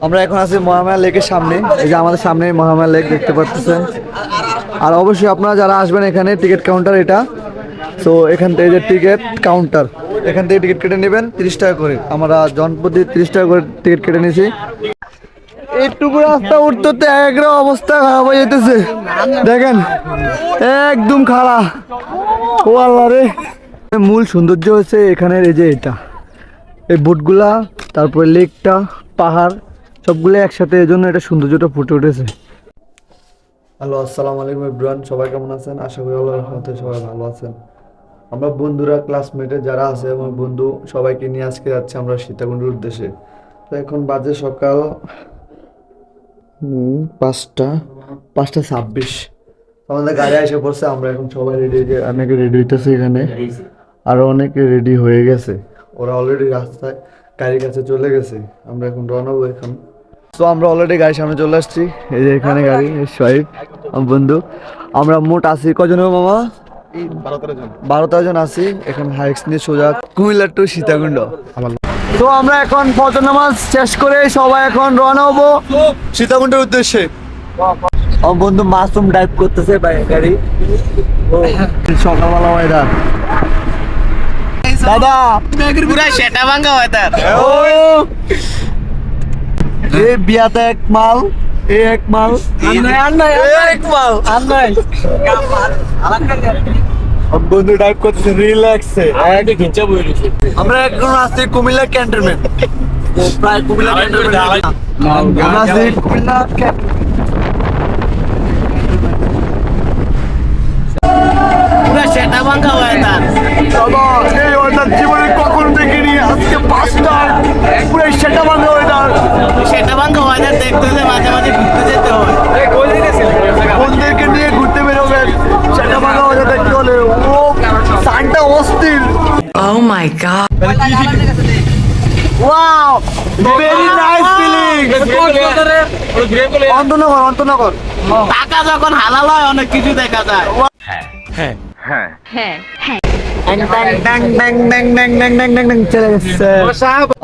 আমরা এখন আছি মহামায়া লেকের সামনে। এই যে আমাদের সামনে মহামায়া লেক দেখতে পাচ্ছেন। আর অবশ্যই আপনারা যারা আসবেন এখানে টিকিট কাউন্টার এটা। তো এখান থেকে যে টিকিট কাউন্টার, এখান থেকে টিকিট কেটে নেবেন 30 টাকা করে। আমরা জনপ্রতি 30 টাকা করে টিকিট কেটে নিয়েছি। এইটুকু রাস্তা উঠতে একদম অবস্থা খারাপ হয়ে যেতেছে, দেখেন একদম খারাপ। ও আল্লাহ রে, মূল সৌন্দর্য হচ্ছে এখানের এই যে এটা, এই বোটগুলা, তারপরে লেকটা, পাহাড় সবগুলো একসাথে, এই জন্য এটা সৌন্দর্যটা ফুটে উঠেছে। হ্যালো, আসসালামু আলাইকুম এভরিওয়ান, সবাই কেমন আছেন? আশা করি আল্লাহর রহমতে সবাই ভালো আছেন। আমরা বন্ধুরা, ক্লাসমেটে যারা আছে এবং বন্ধু সবাইকে নিয়ে আজকে যাচ্ছি আমরা সীতাকুণ্ডের উদ্দেশ্যে। তো এখন বাজে সকাল 5:26। আমাদের গাড়ি এসে পড়ছে, আমরা এখন সবাই রেডি, অনেকে রেডি হইতেছে এখানে, আরো অনেকে রেডি হয়ে গেছে। ওরা অলরেডি রাস্তায় গাড়ির কাছে চলে গেছে। আমরা এখন রওনা হবো এখন। তো আমরা অলরেডি গাড়ির সামনে চলে আসছি। এই যে এখানে গাড়ি, সোহাইব আমার বন্ধু। আমরা মোট আছি কজন হবে মামা? 12-13 জন আছি। এখন হাইক্স নিয়ে সোজা কুমিল্লা টু সীতাকুণ্ড। তো আমরা এখন ফজর নামাজ শেষ করে সবাই এখন রওনা হবো সীতাকুণ্ডের উদ্দেশ্যে। আমার বন্ধু মাসুম ড্রাইভ করতেছে গাড়ি। সকালবেলা ওয়েদার দাদা পুরা সেটা ভাঙ্গা হয় তার। এ বিয়াতে এক মাল, এ এক মাল, এক মাল। বন্ধু ড্রাইভ করতেছে রিল্যাক্সে। আমরা এখন আসছি কুমিল্লা ক্যান্টনমেন্ট। প্রায় কুমিল্লা ক্যান্টনমেন্ট আমরা আসছি কুমিল্লা পুরা সেটা ভাঙ্গা হয় তার। এই ওয়েদার জীবনে কখনো দেখিনি। আজকে 5টার পুরো সেটা ভাঙা ওয়েদার। সেটা ভাঙ্গা হয় তার দেখতে হলে মাঝে মাঝে ঘুরতে যেতে হয়। বন্ধুদেরকে নিয়ে ঘুরতে বেরোবেন, সেটা ভাঙা ওয়েদার দেখতে হলে। ও সানটা অস্থির। Oh my god. Wow, very nice feeling. অন্তনগর টাকা যখন হালাল হয় অনেক কিছু দেখা যায়।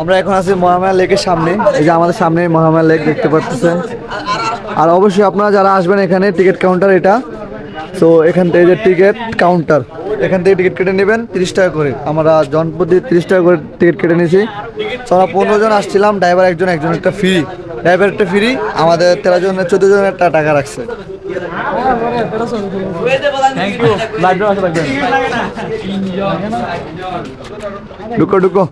আমরা এখন আছি মহামায়া লেকের সামনে। এই যে আমাদের সামনে মহামায়া লেক দেখতে পাচ্ছেন। আর অবশ্যই আপনারা যারা আসবেন এখানে টিকিট কাউন্টার এটা। তো এখান থেকে যে টিকিট কাউন্টার, এখান থেকে টিকিট কেটে নেবেন 30 টাকা করে। আমরা জনপ্রতি 30 টাকা করে টিকিট কেটে নিয়েছি। তো আমরা 15 জন আসছিলাম, ড্রাইভার একজন একটা ফ্রি, ড্রাইভার একটা ফ্রি। আমাদের 14 জনের টাকা রাখছে। ঢুকো ঢুকো।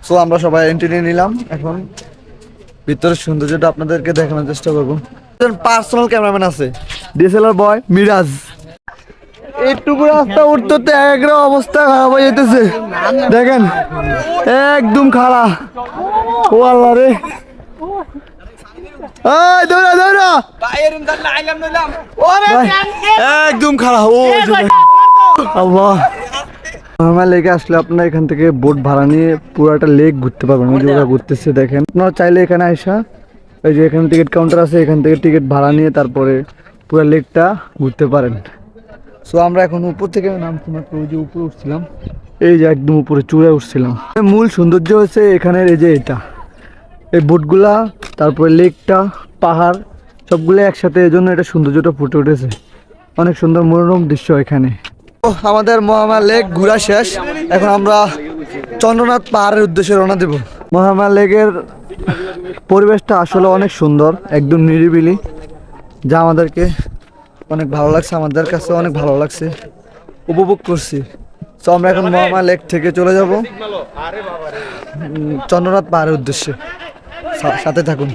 তো আমরা সবাই এন্ট্রি নিয়ে নিলাম। এখন ভিতরের সৌন্দর্যটা আপনাদেরকে দেখানোর চেষ্টা করবো। পার্সোনাল ক্যামেরাম্যান আছে, ডিএসএলআর বয় মিরাজ। এইটুকু রাস্তা উঠতে একদম অবস্থা খারাপ হয়ে যেতেছে, দেখেন একদম খারাপ। ও আল্লাহ রে, দৌড়া দৌড়া, একদম খারাপ। ও আল্লাহ, মহামায়া লেকে আসলে আপনারা এখান থেকে বোট ভাড়া নিয়ে পুরোটা লেক ঘুরতে পারবেন। ওই যে ওরা ঘুরতেছে দেখেন। আপনারা চাইলে এখানে আইসা, এই যে এখানে টিকিট কাউন্টার আছে, এখান থেকে টিকিট ভাড়া নিয়ে তারপরে পুরো লেকটা ঘুরতে পারেন। সো আমরা এখন উপর থেকে নামছি, মাত্র ওই যে উপরে উঠছিলাম, এই যে একদম উপরে চূড়ায় উঠছিলাম। মূল সৌন্দর্য হচ্ছে এখানের এই যে এটা, এই বোটগুলা, তারপরে লেকটা, পাহাড় সবগুলো একসাথে, এই জন্য এটা সৌন্দর্যটা ফুটে উঠেছে। অনেক সুন্দর মনোরম দৃশ্য এখানে। আমাদের মহামায়া লেক ঘোরা শেষ। এখন আমরা চন্দ্রনাথ পাহাড়ের উদ্দেশ্যে রওনা দেব। মহামায়া লেকের পরিবেশটা আসলে অনেক সুন্দর, একদম নিরিবিলি, যা আমাদেরকে অনেক ভালো লাগছে। আমাদের কাছে অনেক ভালো লাগছে, উপভোগ করছি। তো আমরা এখন মহামায়া লেক থেকে চলে যাব চন্দ্রনাথ পাহাড়ের উদ্দেশ্যে। সাথে থাকুন।